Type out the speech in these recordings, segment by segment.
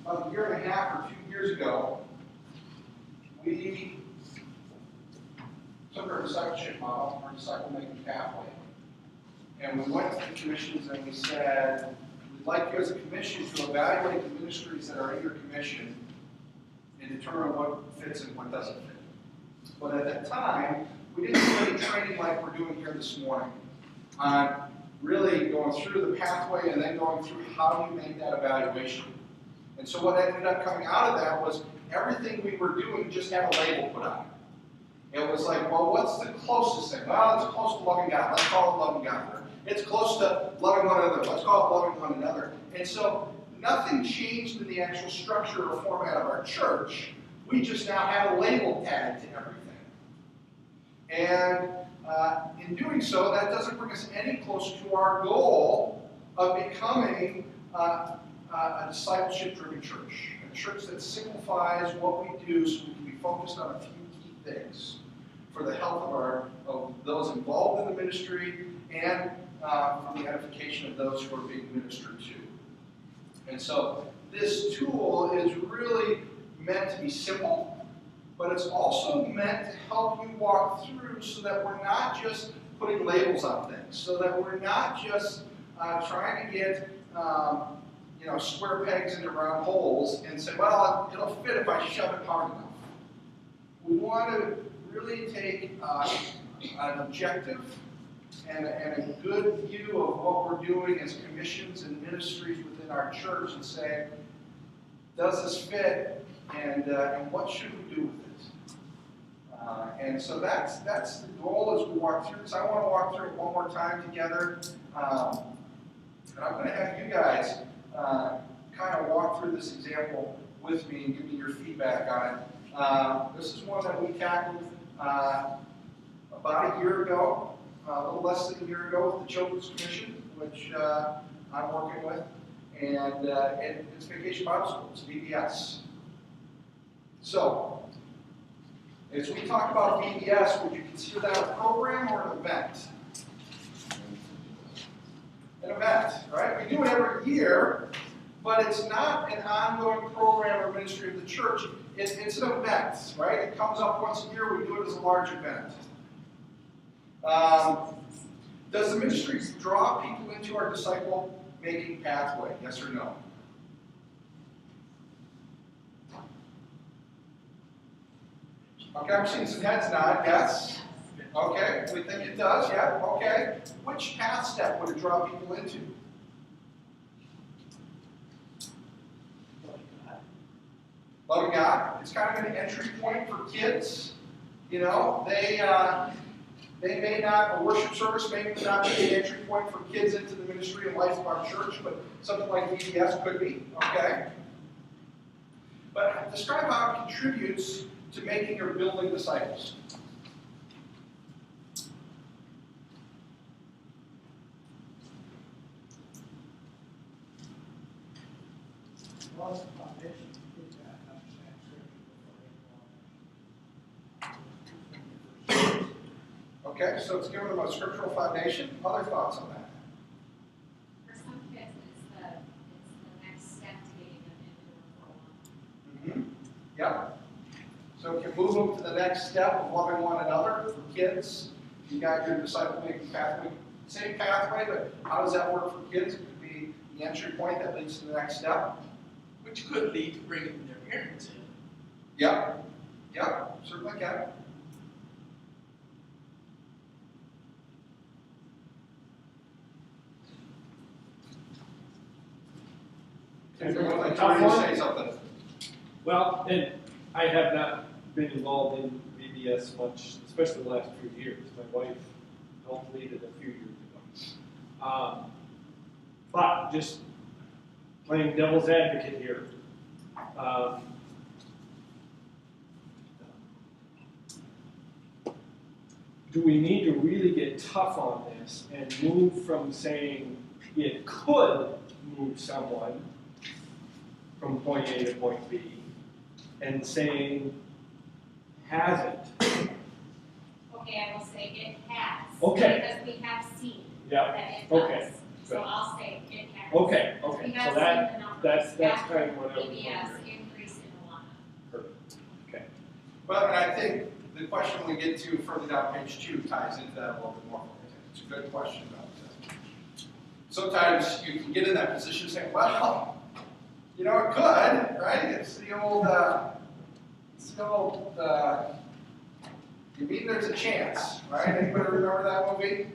about a year and a half or 2 years ago, we took our discipleship model, our disciple-making pathway, and we went to the commissions and we said, we'd like you as a commission to evaluate the ministries that are in your commission and determine what fits and what doesn't fit. But at that time, we didn't do any training like we're doing here this morning on really going through the pathway and then going through how you make that evaluation. And so what ended up coming out of that was everything we were doing just had a label put on it. It was like, well, what's the closest thing? Well, it's close to loving God. Let's call it loving God. Or it's close to loving one another. Let's call it loving one another. And so nothing changed in the actual structure or format of our church. We just now have a label tagged to everything. And in doing so, that doesn't bring us any closer to our goal of becoming a discipleship-driven church. A church that simplifies what we do so we can be focused on a few key things for the health of those involved in the ministry and for the edification of those who are being ministered to. And so this tool is really meant to be simple, but it's also meant to help you walk through so that we're not just putting labels on things, so that we're not just trying to get square pegs into round holes and say, well, it'll fit if I shove it hard enough. We want to really take an objective and a good view of what we're doing as commissions and ministries within our church and say, does this fit, and what should we do with it? And so that's the goal as we walk through this. I want to walk through it one more time together. And I'm going to have you guys kind of walk through this example with me and give me your feedback on it. This is one that we tackled about a year ago, a little less than a year ago with the Children's Commission, which I'm working with. And it's Vacation Bible School, it's VBS. So, as we talk about VBS, would you consider that a program or an event? An event, right? We do it every year, but it's not an ongoing program or ministry of the church. It's an event, right? It comes up once a year. We do it as a large event. Does the ministry draw people into our disciple-making pathway? Yes or no? Okay, I'm seeing some heads nod. Yes. Okay, we think it does. Yeah. Okay. Which path step would it draw people into? Loving God. It's kind of an entry point for kids. You know, they may not, a worship service may not be the entry point for kids into the ministry and life of our church, but something like VBS could be. Okay. But describe how it contributes to making or building disciples. Well, it's a foundation. Okay, so it's giving them a scriptural foundation. Other thoughts on that? For some kids, it's the next step to getting them into a role. Yep. So it can move them to the next step of loving one another. For kids, you got your disciple-making pathway. Same pathway, but how does that work for kids? It could be the entry point that leads to the next step. Which could lead to bringing their parents in. Yep. Yep. Certainly can. Say something. Well, and I have not been involved in VBS much, especially the last few years. My wife helped lead it a few years ago. But just playing devil's advocate here. Do we need to really get tough on this and move from saying it could move someone from point A to point B, and saying, has it? Okay, I will say it has. Okay. Because we have seen Yeah. that it does. Okay. So I'll say it has. Okay. We Okay. have So that. seen the numbers. That's kind of what I was PBS wondering. increase in Alana. Okay. Well, and I think the question we get to further down page 2 ties into that a little bit more. It's a good question about that. Sometimes you can get in that position saying, well, you know, it could, right? It's the old, you mean there's a chance, right? Anybody remember that movie?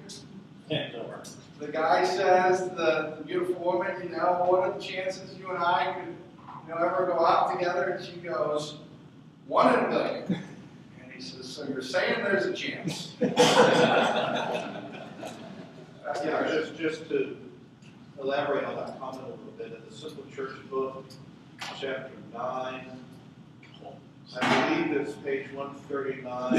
The guy says to the beautiful woman, you know, what are the chances you and I could, you know, ever go out together? And she goes, 1 in a million. And he says, so you're saying there's a chance? Yeah, just to elaborate on that comment a little bit, in the Simple Church book, chapter 9, I believe it's page 139.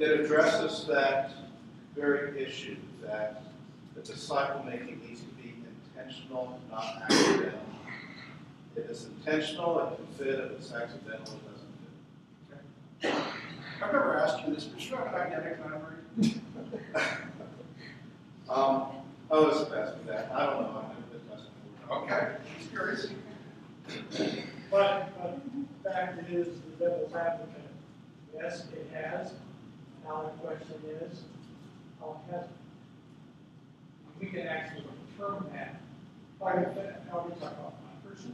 It addresses that very issue, that the disciple making needs to be intentional, not accidental. If it's intentional, it can fit. If it's accidental, it doesn't fit. I've never asked you this, but you have an eidetic memory? Others have asked me that. I don't know. I've never been tested for it. Okay, just curious. But the fact is, the devil's advocate. Yes, it has. Now the question is, how has it? We can actually determine that. How do we talk about 1 person?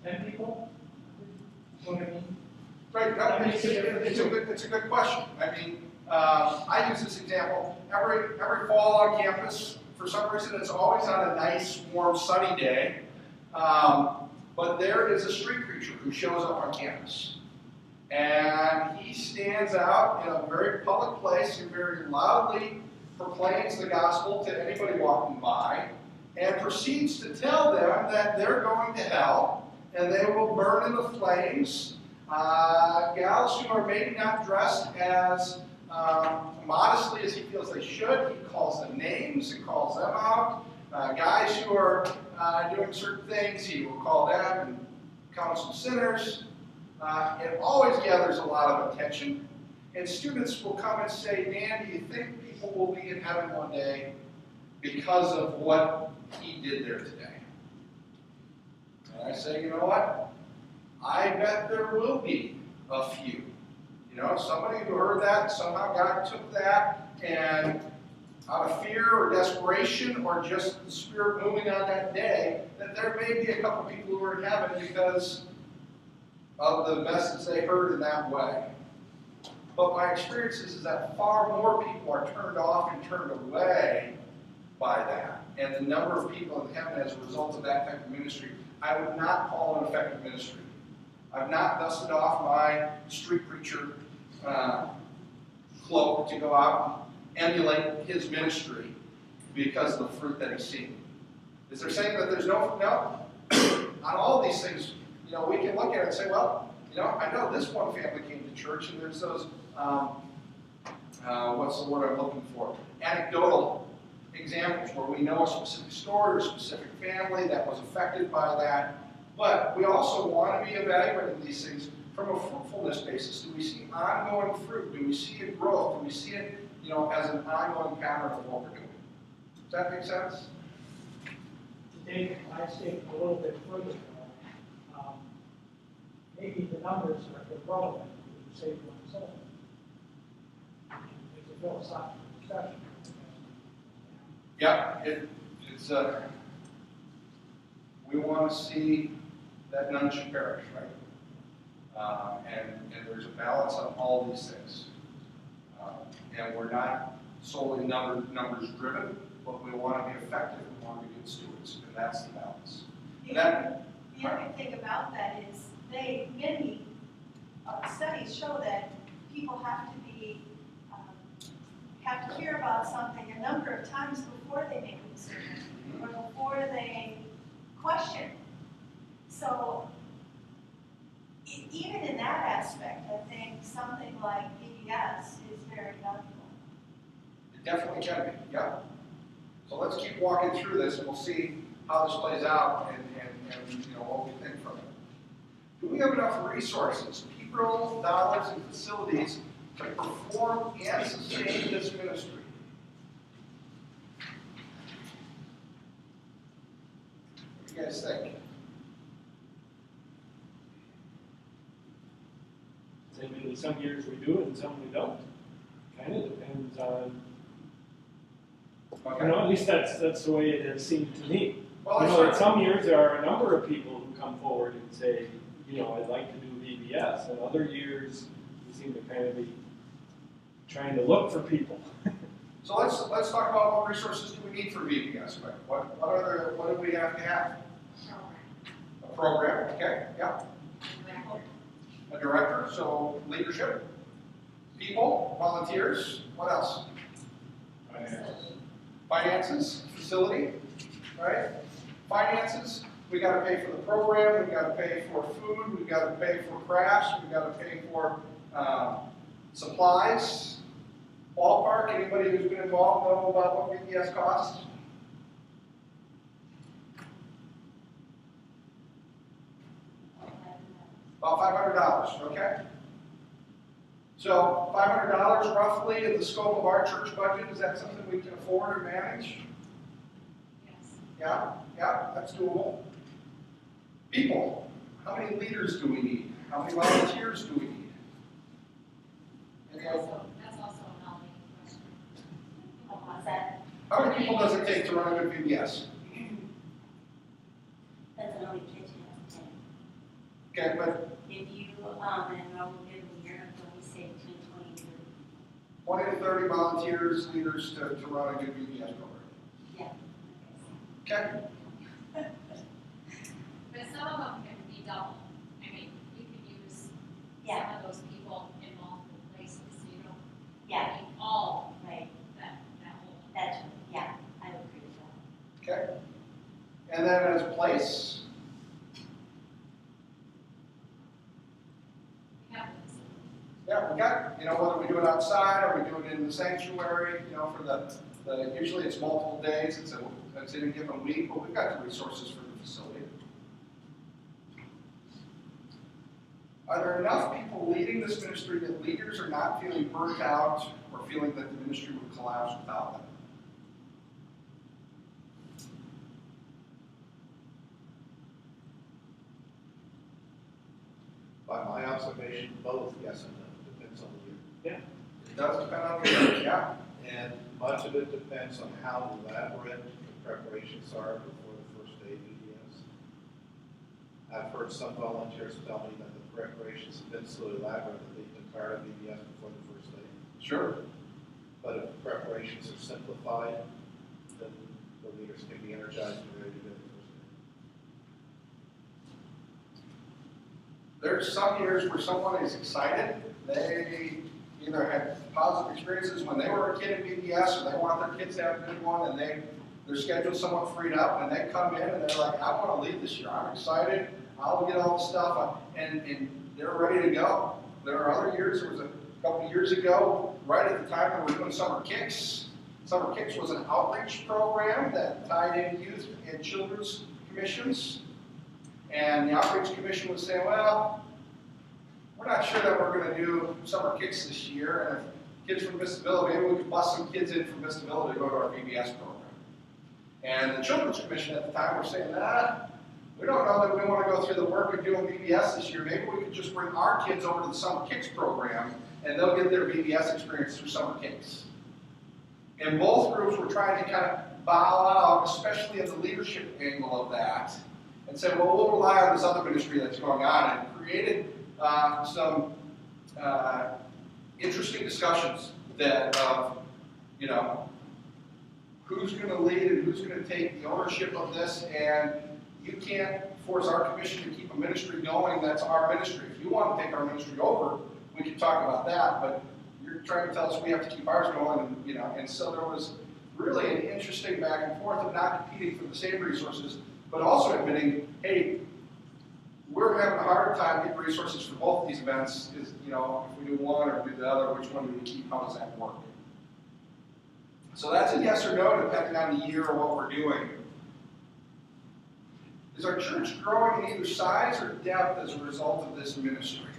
10 people? You know what I mean? Right, no, it's a good question. I mean, I use this example every fall on campus. For some reason, it's always on a nice, warm, sunny day. But there is a street preacher who shows up on campus. And he stands out in a very public place and very loudly proclaims the gospel to anybody walking by and proceeds to tell them that they're going to hell and they will burn in the flames. Gals who are maybe not dressed as modestly as he feels they should, he calls them names and calls them out. Guys who are doing certain things, he will call them and counts them sinners. It always gathers a lot of attention. And students will come and say, Dan, do you think people will be in heaven one day because of what he did there today? And I say, you know what? I bet there will be a few. You know, somebody who heard that, somehow God took that, and out of fear or desperation or just the Spirit moving on that day, that there may be a couple people who are in heaven because of the message they heard in that way. But my experience is that far more people are turned off and turned away by that. And the number of people in heaven as a result of that type of ministry, I would not call an effective ministry. I've not dusted off my street preacher cloak to go out and emulate his ministry because of the fruit that he's seen. Is there saying that there's no? On all of these things, you know, we can look at it and say, well, you know, I know this one family came to church, and there's those, what's the word I'm looking for? Anecdotal examples where we know a specific story or a specific family that was affected by that. But we also want to be evaluating these things from a fruitfulness basis. Do we see ongoing fruit? Do we see it growth? Do we see it, you know, as an ongoing pattern of what we're doing? Does that make sense? To take my statement a little bit further, maybe the numbers are irrelevant to save one soul. It's a philosophical discussion. Yeah, it's we want to see that none should perish, right? And there's a balance on all these things. And we're not solely numbers driven, but we want to be effective. We want to be good stewards, and that's the balance. And that, The other thing about that is many studies show that people have to hear about something a number of times before they make a decision or before they question. So even in that aspect, I think something like PBS is very valuable. it definitely can be, yeah. So let's keep walking through this, and we'll see how this plays out and you know, what we think from it. Do we have enough resources, people, dollars, and facilities to perform and sustain this ministry? you guys think? I mean, some years we do it and some we don't. Kind of depends on, Okay. you know, at least that's the way it has seemed to me. Well, You let's know, in start. some years there are a number of people who come forward and say, you know, I'd like to do VBS, and other years we seem to kind of be trying to look for people. So let's talk about what resources do we need for VBS, right? What do we have to have? A program, okay, yeah. A director, so leadership, people, volunteers, what else? Finances, facility, right? Finances, we gotta pay for the program, we gotta pay for food, we gotta pay for crafts, we gotta pay for supplies. Ballpark, anybody who's been involved know about what VBS costs? About $500, okay? So $500 roughly in the scope of our church budget, is that something we can afford or manage? Yes. Yeah, that's doable. People, how many leaders do we need? How many volunteers do we need? Any idea? That's also a nominating question. What's that? How many people does it take to run a good VBS? That's an only kitchen at 10. Okay, but If you enroll in the year, then we say between 20 and 30. 20 to 30 volunteers, leaders to run a good VBS program. Yeah. Okay? But some of them can be double. I mean, you can use Yeah. some of those people in multiple places, so you don't Yeah. need all Right. that whole. That's, yeah, I would agree with that. Okay? And then as a place, We have this. yeah, we got, you know, whether we do it outside or we do it in the sanctuary, you know, for the usually it's multiple days, it's in a given week, but we've got the resources for the facility. Are there enough people leading this ministry that leaders are not feeling burnt out or feeling that the ministry would collapse without them? By my observation, both yes and no, depends on the year. It does depend on the year, yeah. And much of it depends on how elaborate the preparations are before the first day of VBS. I've heard some volunteers tell me that the preparations have been so elaborate that they've been tired of VBS before the first day. Sure. But if the preparations are simplified, then the leaders can be energized and ready to go the first day. There's some years where someone is excited. They either had positive experiences when they were a kid in VBS, or they want their kids to have a good one, and their schedule's somewhat freed up, and they come in and they're like, I want to lead this year. I'm excited. I'll get all the stuff, and they're ready to go. There are other years. There was a couple of years ago, right at the time when we were doing Summer Kicks. Summer Kicks was an outreach program that tied in youth and children's commissions. And the outreach commission was saying, well, we're not sure that we're going to do Summer Kicks this year. And if kids from Vista Villa, maybe we could bus some kids in from Vista Villa to go to our VBS program. And the children's commission at the time were saying, we don't know that we want to go through the work of doing VBS this year. Maybe we could just bring our kids over to the Summer Kicks program, and they'll get their VBS experience through Summer Kicks. And both groups were trying to kind of bow out, especially in the leadership angle of that, and said, well, we'll rely on this other ministry that's going on, and created some interesting discussions that, you know, who's going to lead and who's going to take the ownership of this, and you can't force our commission to keep a ministry going that's our ministry. If you want to take our ministry over, we can talk about that, but you're trying to tell us we have to keep ours going, and, you know, and so there was really an interesting back and forth of not competing for the same resources, but also admitting, hey, we're having a hard time getting resources for both of these events. Is, you know, if we do one or do the other, which one do we keep? How does that work? So that's a yes or no, depending on the year or what we're doing. Is our church growing in either size or depth as a result of this ministry?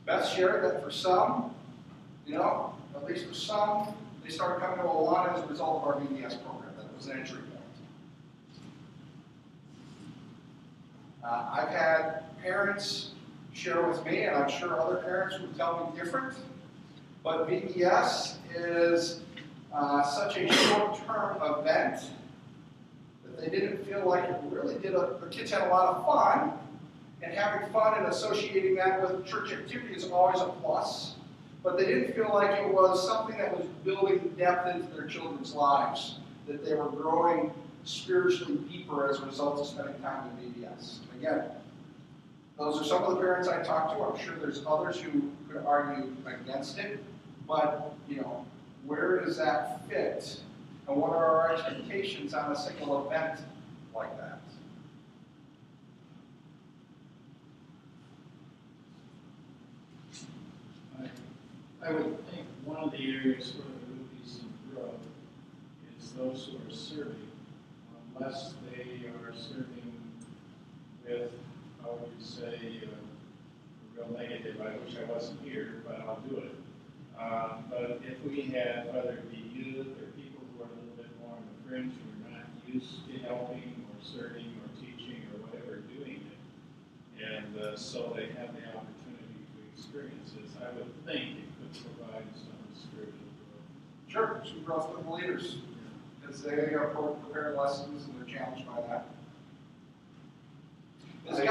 Beth shared that for some, at least for some, they started coming to Awana as a result of our VBS program. That was an entry point. I've had parents share with me, and I'm sure other parents would tell me different, but VBS is such a short-term event that they didn't feel like it really did. The kids had a lot of fun, and having fun and associating that with church activity is always a plus, but they didn't feel like it was something that was building depth into their children's lives, that they were growing spiritually deeper as a result of spending time in VBS. And again, those are some of the parents I talked to. I'm sure there's others who could argue against it, but where does that fit? And what are our expectations on a single event like that? I would think one of the areas where there would be some growth is those who are serving, unless they are serving with, how would you say, real negative. I wish I wasn't here, but I'll do it. But if we have, whether it be youth or people who are a little bit more on the fringe, who are not used to helping or serving or teaching or whatever, doing it, and so they have the opportunity to experience this, I would think it could provide some spiritual growth. Sure, some growth for the leaders, because they are prepared lessons and they're challenged by that. Sorry.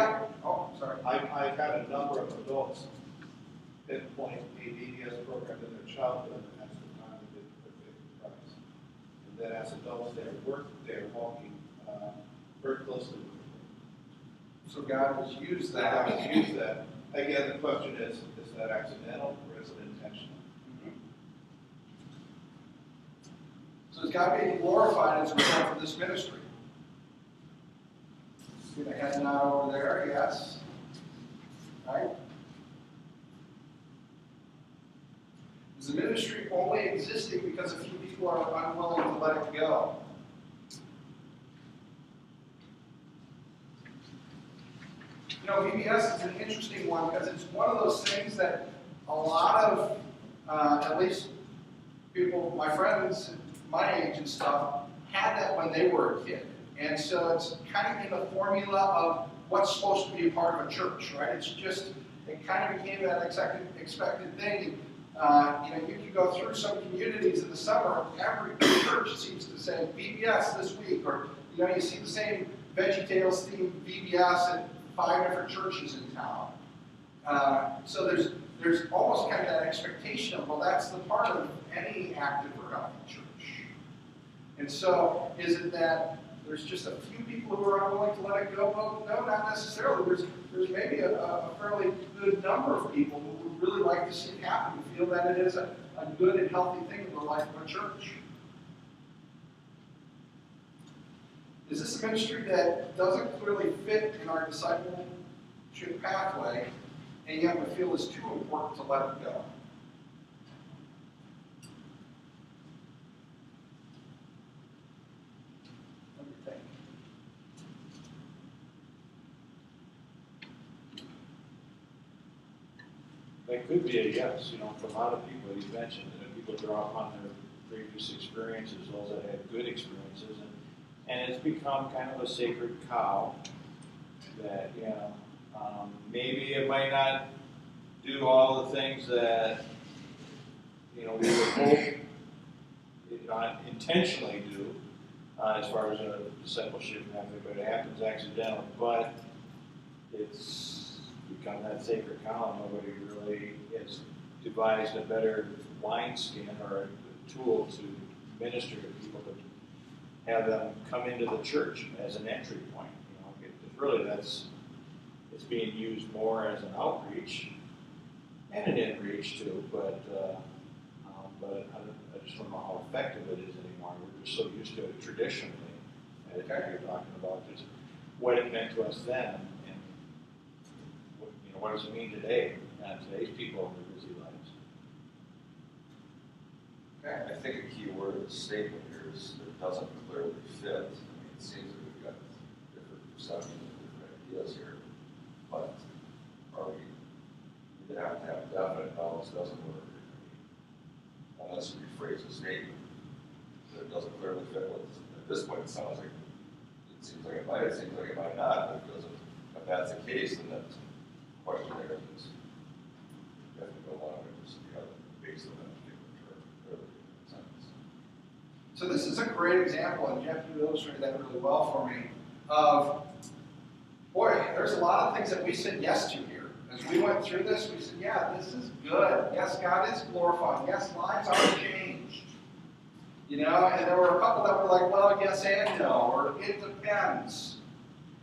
I've had a number of adults pinpoint a VBS program in their childhood as the time they did their faith in Christ. And then as adults, they're walking very closely with them. So God has used God that. has used that. Again, the question is that accidental or is it intentional? So is God being glorified as a result of this ministry? See the head nod over there, yes. Right? Is the ministry only existing because a few people are unwilling to let it go? VBS is an interesting one because it's one of those things that a lot of, at least people, my friends, my age and stuff, had that when they were a kid. And so it's kind of in the formula of what's supposed to be a part of a church, right? It's just, it kind of became that expected thing. You can go through some communities in the summer, every church seems to say VBS this week, or you see the same VeggieTales themed VBS at 5 different churches in town. So there's almost kind of that expectation of, well, that's the part of any active or healthy church. And so is it that there's just a few people who are unwilling to let it go? Well, no, not necessarily. There's maybe a fairly good number of people who would really like to see it happen, who feel that it is a good and healthy thing in the life of a church. Is this a ministry that doesn't clearly fit in our discipleship pathway, and yet we feel is too important to let it go? What do you think? That could be a yes, for a lot of people. You mentioned that people draw upon their previous experiences, those that had good experiences, and it's become kind of a sacred cow that, maybe it might not do all the things that, we would hope it not intentionally do as far as a discipleship method, but it happens accidentally. But it's become that sacred cow, and nobody really has devised a better wineskin or a tool to minister to people, to have them come into the church as an entry point. It's being used more as an outreach and an inreach too, but I just don't know how effective it is anymore. We're just so used to it traditionally. I think you're talking about just what it meant to us then, and what does it mean today? Today's people in their busy lives. Okay, I think a key word of the statement here is that it doesn't clearly fit. I mean, it seems that we've got different perceptions and different ideas here, but are we you have to have definite knowledge doesn't work. Unless you rephrase a statement that it doesn't clearly fit what, at this point, it sounds like, it seems like it might not, but it doesn't. If that's the case, then that's a question there is, you have to go along with just the other, based on that particular term, sentence. So this is a great example, and Jeff, you illustrated that really well for me, of, boy, there's a lot of things that we said yes to here. As we went through this, we said, yeah, this is good. Yes, God is glorified. Yes, lives are changed. You know, and there were a couple that were like, well, yes and no, or it depends.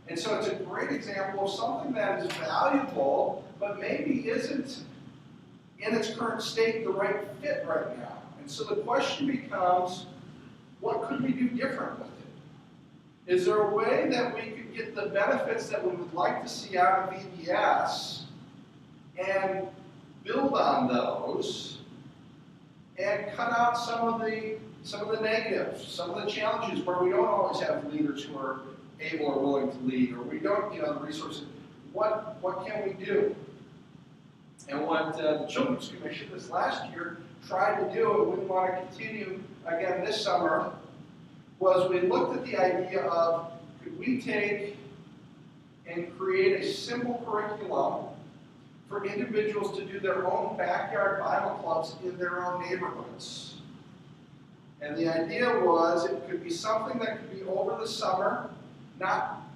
And so it's a great example of something that is valuable, but maybe isn't in its current state the right fit right now. And so the question becomes, what could we do different with it? Is there a way that we could get the benefits that we would like to see out of VBS and build on those and cut out some of the negatives, some of the challenges where we don't always have leaders who are able or willing to lead, or we don't, the resources. What can we do? And what the Children's Commission this last year tried to do, and we want to continue again this summer, was we looked at the idea of, could we take and create a simple curriculum for individuals to do their own backyard Bible clubs in their own neighborhoods. And the idea was it could be something that could be over the summer,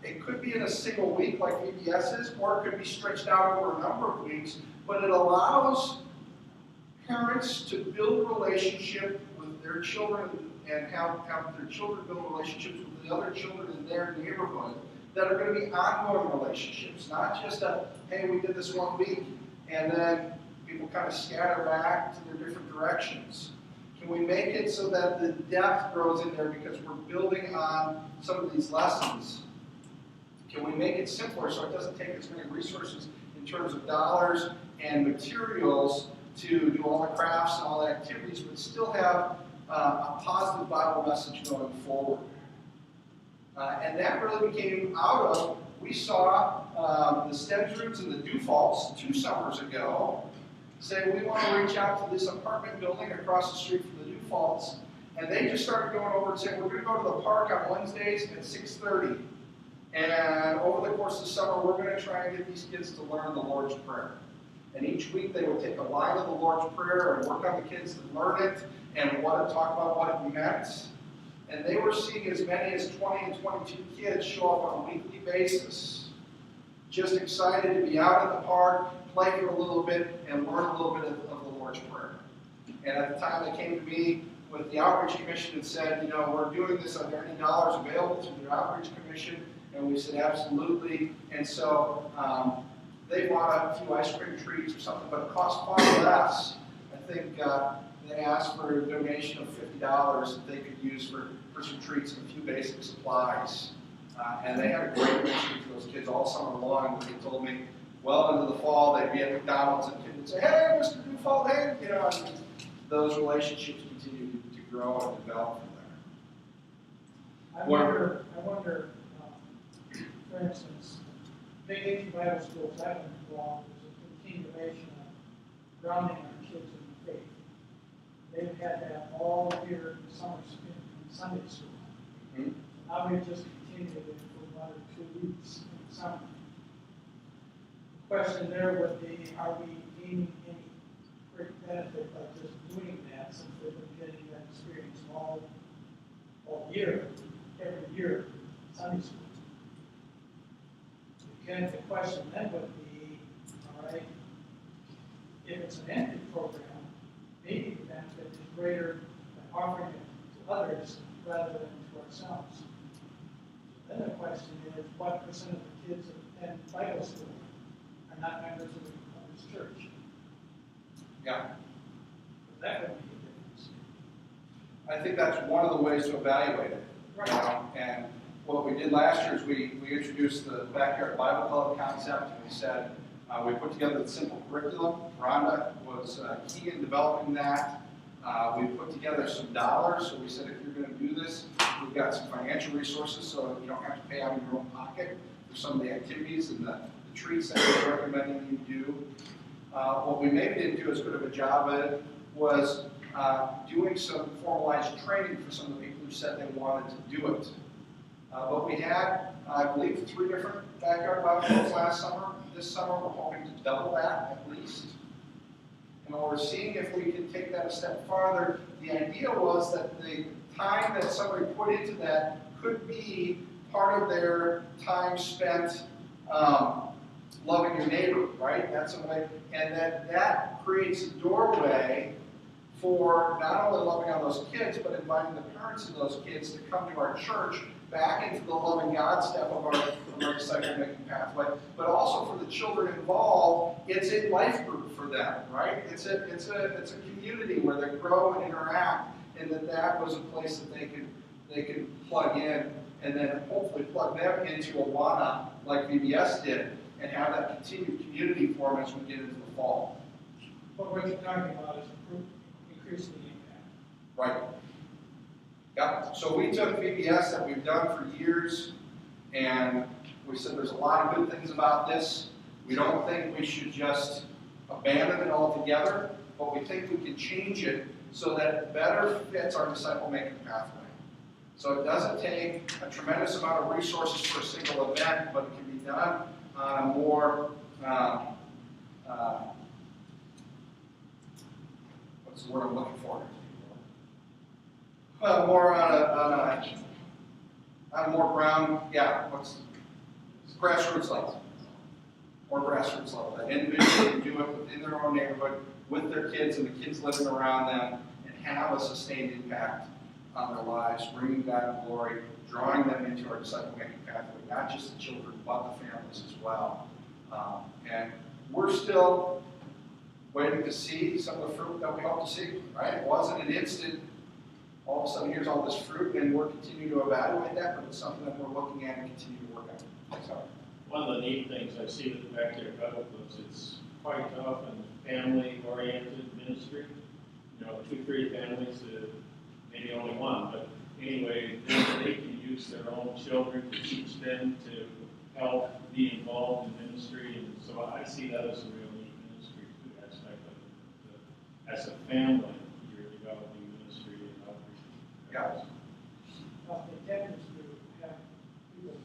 it could be in a single week like VBS is, or it could be stretched out over a number of weeks, but it allows parents to build relationship with their children and have their children build relationships with the other children in their neighborhood that are going to be ongoing relationships, not just hey, we did this one week, and then people kind of scatter back to their different directions. Can we make it so that the depth grows in there because we're building on some of these lessons? Can we make it simpler so it doesn't take as many resources in terms of dollars and materials to do all the crafts and all the activities, but still have a positive Bible message going forward? And that really came out of, we saw the Stensroods and the Dufalts 2 summers ago say we want to reach out to this apartment building across the street from the Dufalts, and they just started going over and saying, we're going to go to the park on Wednesdays at 6:30. And over the course of the summer, we're going to try and get these kids to learn the Lord's Prayer. And each week they would take a line of the Lord's Prayer and work on the kids to learn it and talk about what it meant. And they were seeing as many as 20 and 22 kids show up on a weekly basis, just excited to be out at the park, play for a little bit, and learn a little bit of the Lord's Prayer. And at the time they came to me with the Outreach Commission and said, we're doing this, are there any dollars available through the Outreach Commission? And we said, absolutely. And so they bought a few ice cream treats or something, but it cost far less. I think they asked for a donation of $50 that they could use for some treats and a few basic supplies. And they had a great relationship with those kids all summer long. They told me, well into the fall, they'd be at McDonald's and kids would say, hey, Mr. Dufalt, hey, and those relationships continue to grow and develop from there. I wonder, for instance, Big 80 Bible schools I've been involved is a continuation of grounding our kids in the faith. They've had that all year in Sunday school. Mm-hmm. Now we've just continued it for 1 or 2 weeks in the summer. The question there would be, are we gaining any great benefit by just doing that, since they've been getting that experience all year, every year, in Sunday school? Again, the question then would be, all right, if it's an empty program, maybe the benefit is greater by offering it to others rather than to ourselves. Then the question is, what % of the kids that attend Bible school are not members of this church? Yeah. That would be a difference. I think that's one of the ways to evaluate it. Right. And what we did last year is we introduced the Backyard Bible Club concept, and we said, we put together the simple curriculum. Rhonda was key in developing that. We put together some dollars, so we said if you're going to do this, we've got some financial resources so you don't have to pay out of your own pocket for some of the activities and the treats that we're recommending you do. What we maybe didn't do as good of a job at it was doing some formalized training for some of the people who said they wanted to do it. But we had, I believe, 3 different backyard Bible clubs last summer. This summer, we're hoping to double that at least. And we're seeing if we can take that a step farther. The idea was that the time that somebody put into that could be part of their time spent loving your neighbor, right? That's a way, and that creates a doorway for not only loving on those kids, but inviting the parents of those kids to come to our church back into the loving God step of our disciple-making pathway, but also for the children involved, it's a life group for them, right? It's a community where they grow and interact, and that was a place that they could plug in, and then hopefully plug them into Awana like VBS did, and have that continued community form as we get into the fall. But what you're talking about is increasing the impact. Right. Yep. So we took VBS that we've done for years, and we said there's a lot of good things about this. We don't think we should just abandon it altogether, but we think we can change it so that it better fits our disciple-making pathway. So it doesn't take a tremendous amount of resources for a single event, but it can be done on a more, what's the word I'm looking for? More on a more ground, grassroots level. More grassroots level. That individuals can do it within their own neighborhood, with their kids and the kids living around them, and have a sustained impact on their lives, bringing God glory, drawing them into our disciple-making pathway, not just the children, but the families as well. And we're still waiting to see some of the fruit that we hope to see, right? It wasn't an instant, all of a sudden here's all this fruit, and we're continuing to evaluate that, but it's something that we're looking at and continue to work on. So. One of the neat things I see with the backyard Bible clubs, it's quite often family-oriented ministry. 2, 3 families, maybe only one, but anyway, they can use their own children to teach them to help be involved in ministry, and so I see that as a real neat ministry aspect of it. As a family, you're developing ministry and outreach. Yeah. Well, the intent is to have people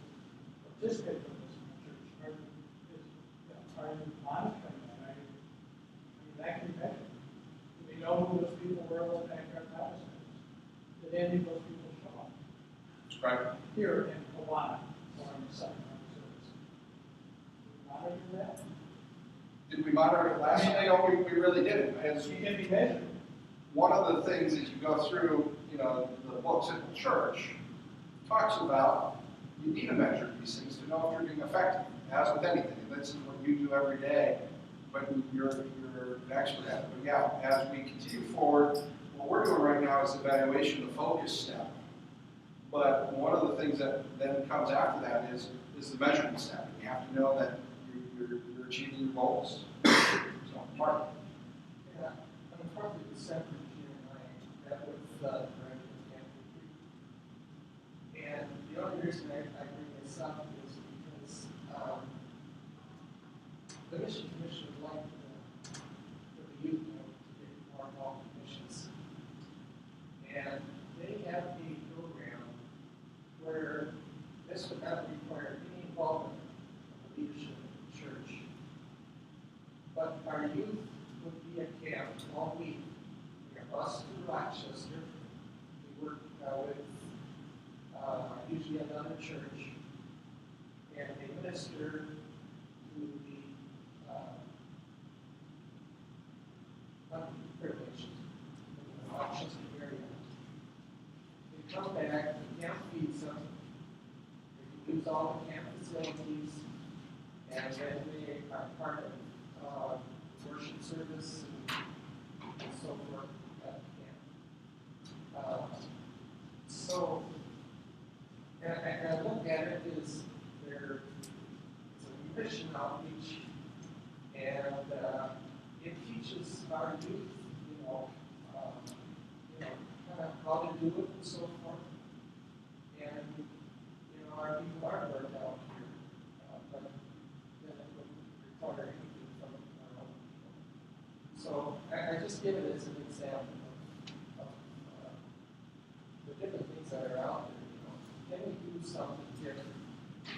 participate in this in the church. Are you monitoring that? I mean, that can be measured. Do we know who those people were when backyard Bible studies? Did any of those people show up? Right. Here in Hawaii or in the Southern Service. Monitor that? Did we monitor it last year? No, we really didn't. As It can be measured. one of the things as you go through, the books in the church talks about you need to measure these things to know if you're being effective, as with anything. This is what you do every day, but you're an expert at it. But yeah, as we continue forward, what we're doing right now is evaluation, the focus step. But one of the things that then comes after that is the measurement step. You have to know that you're achieving your goals. So, Mark. Yeah, unfortunately, December, that was the and the only reason I bring this up is because the Mission Commission would like for the youth to get more involved in missions. And they have a program where this would not require any involvement of the leadership of the church. But our youth would be at camp all week. We are bused to Rochester. We work with usually another church, and they minister to the underprivileged in the Rochester area. They come back, the camp feeds them, they use all the camp facilities, and then they are part of worship service and so forth at camp. So, and I look at it as it's a mission outreach, and it teaches our youth, kind of how to do it and so forth. And our people are burned out here, but then it would require anything from our own people. just give it as an example of the different things that are out there. Can we do something different?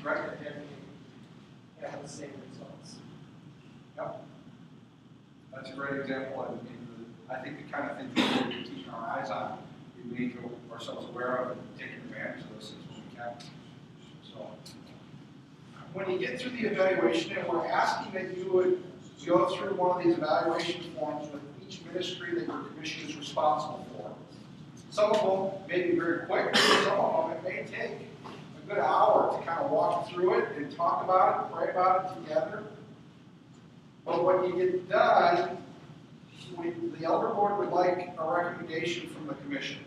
Right. And can we have the same results? Yep. That's a great example, and I think the kind of things we need to keep our eyes on, we need to make ourselves aware of and taking advantage of those things when we can. So, when you get through the evaluation, and we're asking that you would go through one of these evaluation forms with each ministry that your commission is responsible for. Some of them may be very quick, some of them it may take a good hour to kind of walk through it and talk about it, pray about it together. But when you get done, the elder board would like a recommendation from the commission.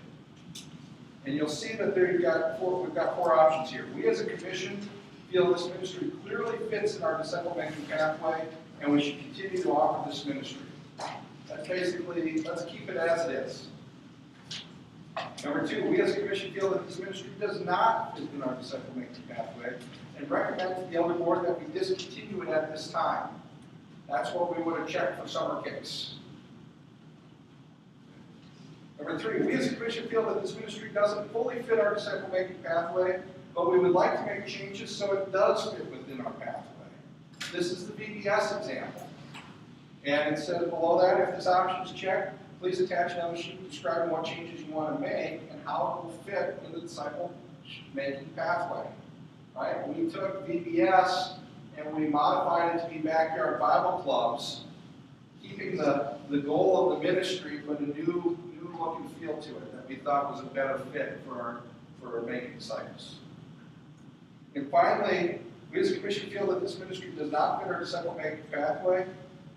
And you'll see that we've got four options here. We as a commission feel this ministry clearly fits in our disciple-making pathway, and we should continue to offer this ministry. That's basically, let's keep it as it is. Number two, we as a commission feel that this ministry does not fit in our disciple-making pathway, and recommend to the elder board that we discontinue it at this time. That's what we would have checked for summer kicks. Number three, we as a commission feel that this ministry doesn't fully fit our disciple-making pathway, but we would like to make changes so it does fit within our pathway. This is the VBS example. And it says below that, if this option is checked, please attach another sheet describing what changes you want to make and how it will fit in the disciple-making pathway. Right? We took VBS and we modified it to be backyard Bible clubs, keeping the goal of the ministry, but a new look and feel to it that we thought was a better fit for making disciples. And finally, we as a commission feel that this ministry does not fit our disciple-making pathway,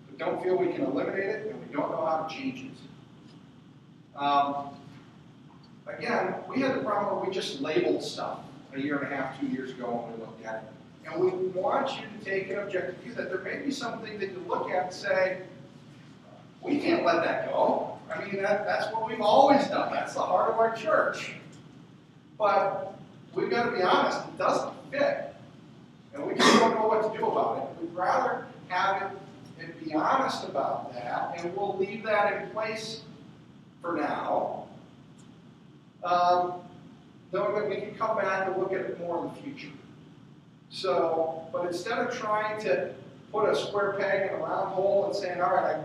but don't feel we can eliminate it, and we don't know how to change it. Again, we had the problem where we just labeled stuff a year and a half, 2 years ago when we looked at it. And we want you to take an objective view that there may be something that you look at and say, we can't let that go. I mean, that's what we've always done. That's the heart of our church. But we've got to be honest, it doesn't fit. And we just don't know what to do about it. We'd rather have it and be honest about that, and we'll leave that in place for now. Though we can come back and look at it more in the future. So, but instead of trying to put a square peg in a round hole and saying, all right,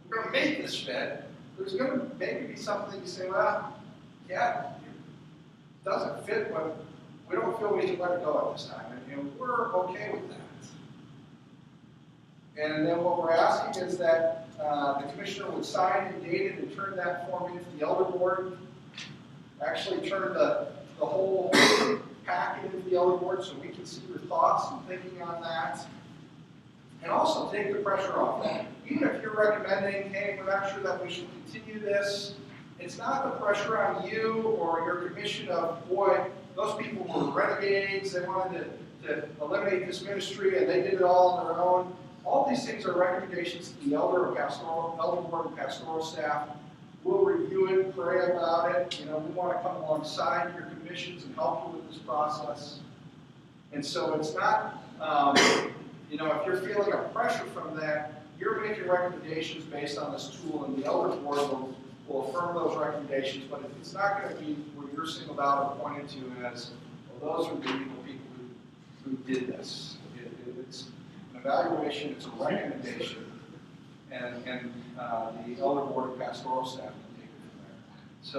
we're going to make this fit, there's going to maybe be something you say, well, yeah, it doesn't fit, but we don't feel we can let it go at this time. And we're okay with that. And then what we're asking is that the commissioner would sign and date it and turn that form into the elder board. Actually turn the whole packet into the elder board so we can see your thoughts and thinking on that. And also take the pressure off that. Even if you're recommending, hey, we're not sure that we should continue this, it's not the pressure on you or your commission of, boy, those people were renegades, they wanted to eliminate this ministry and they did it all on their own. All these things are recommendations to the elder board and pastoral staff. We'll review it, pray about it. We want to come alongside your commissions and help you with this process. And so it's not, if you're feeling a pressure from that, you're making recommendations based on this tool, and the elder board will affirm those recommendations. But it's not going to be where you're singled out or pointed to as, well, those are the people who did this. It's an evaluation, it's a recommendation. And the elder board and pastoral staff can take it from there. So,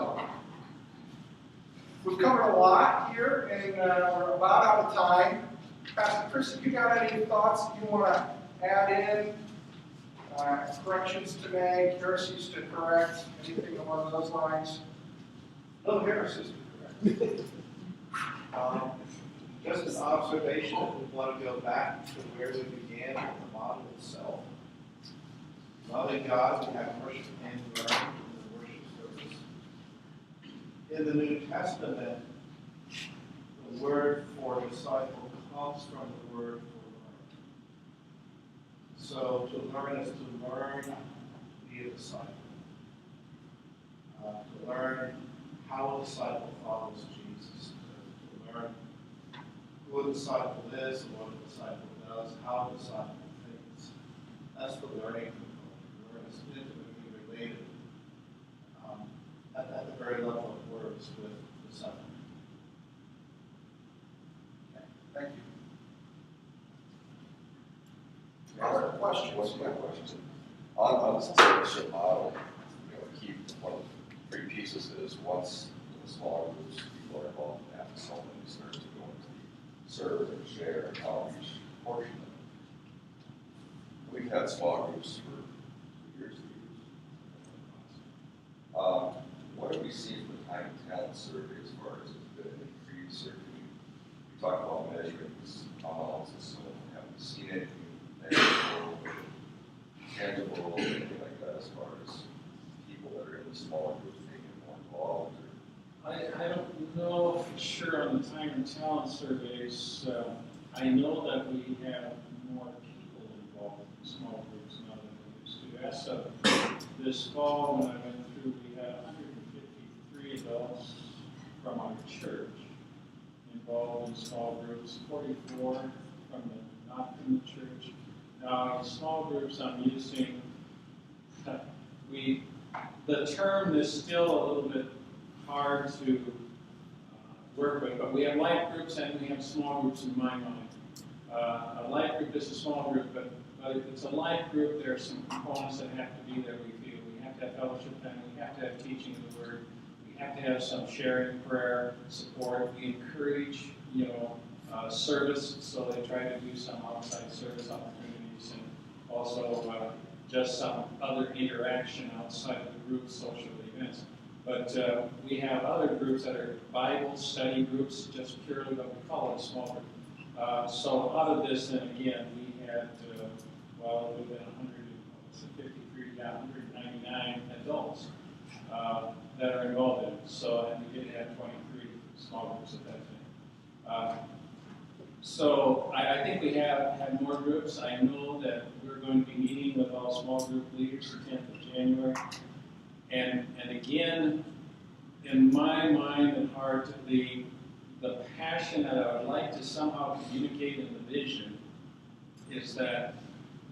we've covered a lot here, and we're about out of time. Pastor Chris, have you got any thoughts that you want to add in? Corrections to make, heresies to correct, anything along those lines? No heresies to correct. Just an observation that we want to go back to where we began with the model itself. Loving God, we have worship and learn in the worship service. In the New Testament, the word for disciple comes from the word for learn. So to learn is to learn to be a disciple. To learn how a disciple follows Jesus. To learn who a disciple is and what a disciple does, how a disciple thinks. That's the learning component. Learn is intimately service with the Sunday. Thank you. Other questions? What's my question? On the discipleship model, keep one of the three pieces is once in the smaller groups, people are involved in that, somebody starts to go into the serve and share and outreach portion of it. We've had small groups for years and years. What do we see from the time and talent survey as far as the increase, or we talk about measuring these amounts and so on? Have we seen anything tangible, anything like that as far as people that are in the smaller groups being more involved? I don't know for sure on the time and talent surveys. I know that we have more people involved in small groups now than we used to. As of this fall, when I went through, we had 153 adults from our church involved in small groups, 44 from the not from the church. Now, in small groups, I'm using the term is still a little bit hard to work with, but we have life groups and we have small groups in my mind. A life group is a small group, but if it's a life group, there are some components that have to be there. We feel we have to have fellowship time, we have to have teaching of the word, we have to have some sharing, prayer, support. We encourage, service, so they try to do some outside service opportunities, and also just some other interaction outside of the group, social events. But we have other groups that are Bible study groups, just purely what we call it a small group. So out of this, then again, we had, it would have been 199 adults that are involved in it. So, and we did have 23 small groups at that time. So I think we have had more groups. I know that we're going to be meeting with all small group leaders the 10th of January. And again, in my mind and heart, the passion that I would like to somehow communicate in the vision is that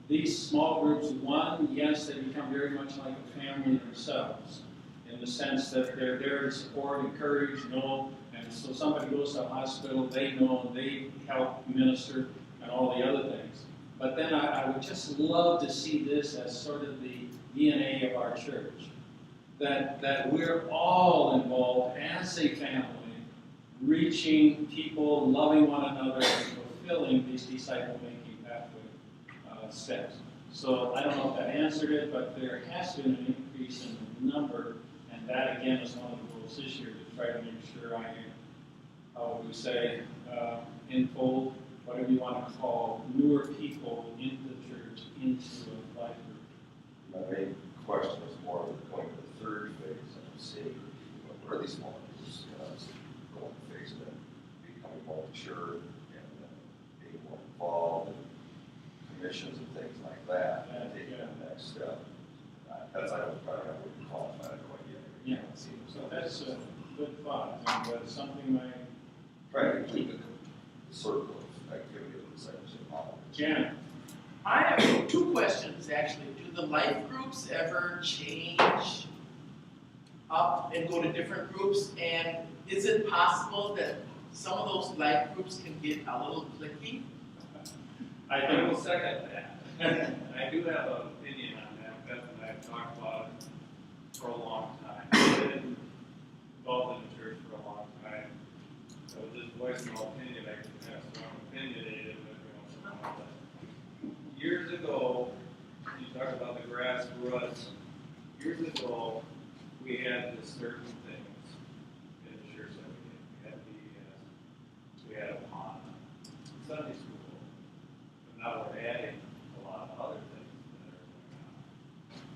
these small groups, one, yes, they become very much like a family themselves, in the sense that they're there to support, encourage, know, and so somebody goes to a hospital, they know, they help minister, and all the other things. But then I would just love to see this as sort of the DNA of our church. That we're all involved as a family, reaching people, loving one another, and fulfilling these disciple-making pathway steps. So I don't know if that answered it, but there has been an increase in the number, and that again is one of the goals this year, to try to make sure I, how would we say, enfold, whatever you want to call, newer people into the church, into a life group. My main question was more of going to the third phase of saving people. What are these small groups? Going to phase of them becoming more mature and being more involved in commissions and things like that, and taking the next step. That's I don't wouldn't qualify it quite yet. Yeah. So that's a good thought, and something I try to complete the circle of activity of the discipleship model. Janet. I have two questions actually. Do the life groups ever change up and go to different groups? And is it possible that some of those life groups can get a little cliquey? I will second that. I do have an opinion on that. Beth and I have talked about it for a long time. I've been involved in the church for a long time. So just voicing my opinion, I can have strong opinionated, but years ago, you talk about the grassroots. Years ago, we had certain things in the church that we had VBS, we had a pond, Sunday school, but now we're adding a lot of other things that are going on.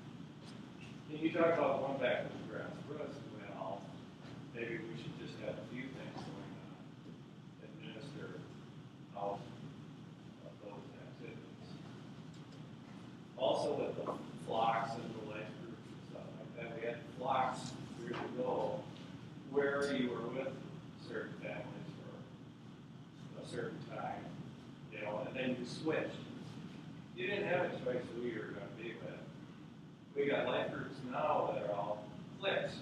And you talk about going back to the grassroots, well, maybe we should just have a few things going on, administer out of those activities. Also with the flocks and the life groups and stuff like that, we had flocks years ago where you were with certain families for a certain time, and then you switched. You didn't have a choice who you were going to be with. We got life groups now that are all cliques,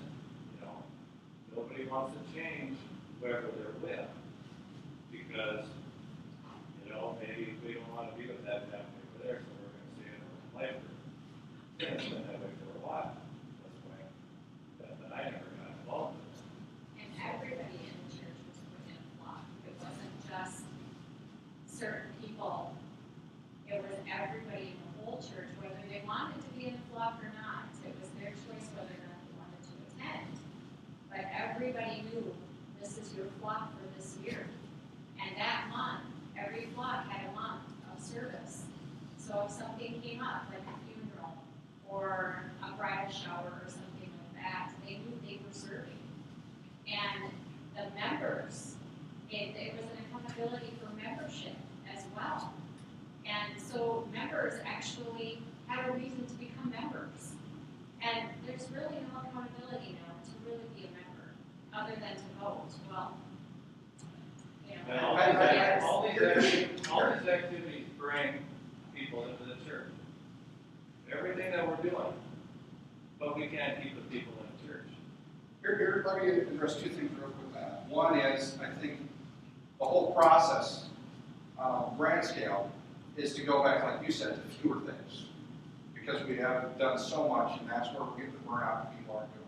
nobody wants to change whoever they're with. Because, maybe we don't want to be with that family over there, so we're going to stay in our life group. And it's been that way for a while. That's why I never got involved with it. And everybody in the church was put in a flock. It wasn't just certain people. It was everybody in the whole church, whether they wanted to be in the flock or not. It was their choice whether or not they wanted to attend. But everybody knew this is your flock for this year. And that month, every flock had a month of service. So if something came up, like a funeral or a bridal shower or something like that, they knew they were serving. And the members, it was an accountability for membership as well. And so members actually had a reason to become members. And there's really no accountability now to really be a member, other than to vote. Well, And all these activities bring people into the church. Everything that we're doing, but we can't keep the people in the church. Here, let me address two things real quick with that. One is, I think the whole process on a grand scale is to go back, like you said, to fewer things. Because we have done so much, and that's where we're getting the burnout that people aren't doing.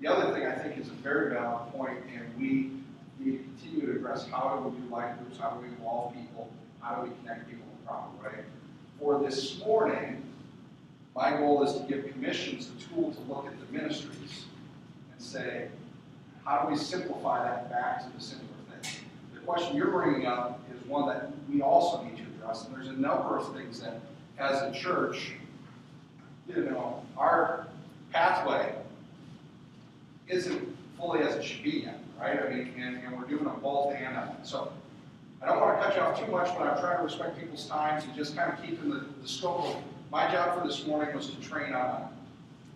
The other thing I think is a very valid point, and we need to continue to address how do we do life groups, how do we involve people, how do we connect people in the proper way. For this morning, my goal is to give commissions the tool to look at the ministries and say, how do we simplify that back to the simpler thing? The question you're bringing up is one that we also need to address, and there's a number of things that, as a church, our pathway isn't fully as it should be yet, right? I mean, and we're doing a both and on it. So I don't want to cut you off too much, but I'm trying to respect people's times and just kind of keeping the scope of my job for this morning was to train on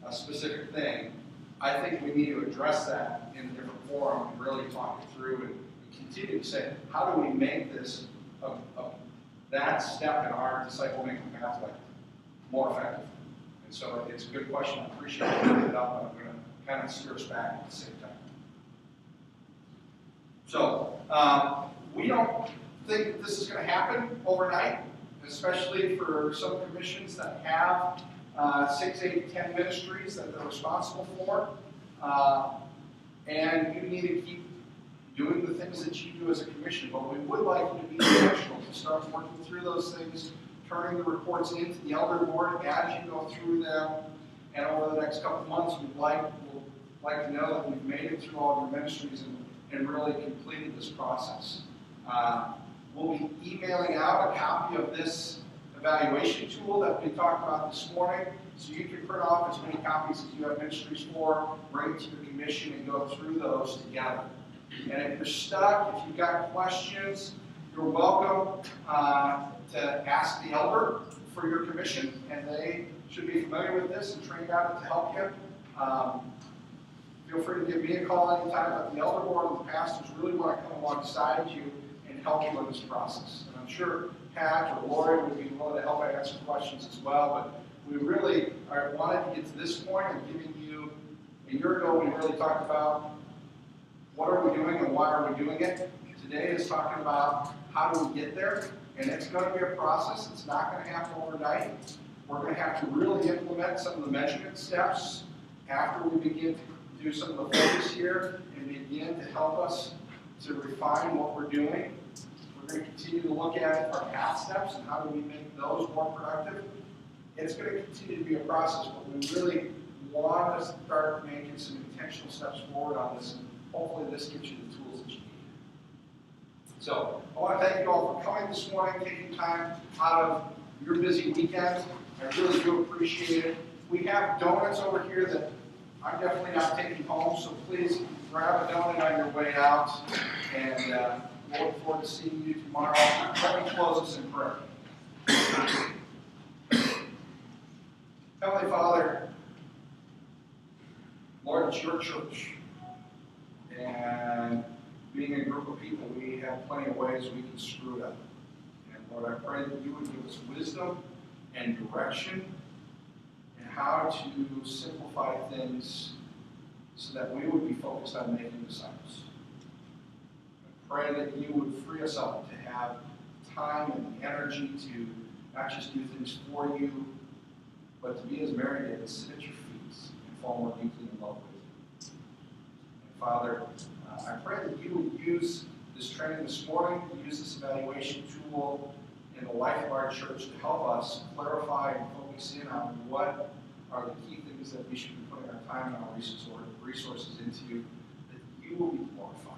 a specific thing. I think we need to address that in a different forum and really talk it through and continue to say, how do we make this that step in our disciple-making pathway more effective? And so it's a good question. I appreciate you bringing it up, and I'm going to kind of steer us back at the same time. So we don't think this is going to happen overnight, especially for some commissions that have 6, 8, 10 ministries that they're responsible for. And you need to keep doing the things that you do as a commission, but we would like you to be intentional to start working through those things, turning the reports into the elder board as you go through them. And over the next couple of months, we'd like to know that we've made it through all of your ministries and really completed this process. We'll be emailing out a copy of this evaluation tool that we talked about this morning, so you can print off as many copies as you have ministries for, bring it to your commission, and go through those together. And if you're stuck, if you've got questions, you're welcome to ask the elder for your commission, and they should be familiar with this and trained on it to help you. Feel free to give me a call anytime, but the elder board and the pastors really want to come alongside you and help you in this process. And I'm sure Pat or Lori would be willing to help answer questions as well, but we really wanted to get to this point of giving you, a year ago we really talked about what are we doing and why are we doing it. Today is talking about how do we get there, and it's going to be a process. It's not going to happen overnight. We're going to have to really implement some of the measurement steps after we begin to do some of the focus here and begin to help us to refine what we're doing. We're going to continue to look at our path steps and how do we make those more productive. It's going to continue to be a process, but we really want to start making some intentional steps forward on this, and hopefully this gives you the tools that you need. So I want to thank you all for coming this morning, taking time out of your busy weekend. I really do appreciate it. We have donuts over here that I'm definitely not taking home, so please grab a donut on your way out, and we'll look forward to seeing you tomorrow. Let me close us in prayer. Heavenly Father, Lord, it's your church, and being a group of people, we have plenty of ways we can screw it up. And Lord, I pray that you would give us wisdom and direction and how to simplify things so that we would be focused on making disciples. I pray that you would free us up to have time and energy to not just do things for you, but to be as Mary did, sit at your feet and fall more deeply in love with you. And Father, I pray that you would use this training this morning, use this evaluation tool in the life of our church to help us clarify and focus in on what are the key things that we should be putting our time and our resources into, that you will be glorified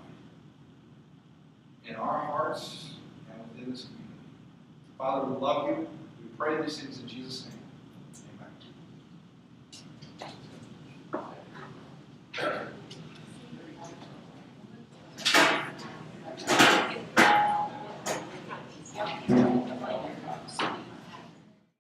in our hearts and within this community. Father, we love you. We pray these things in Jesus' name.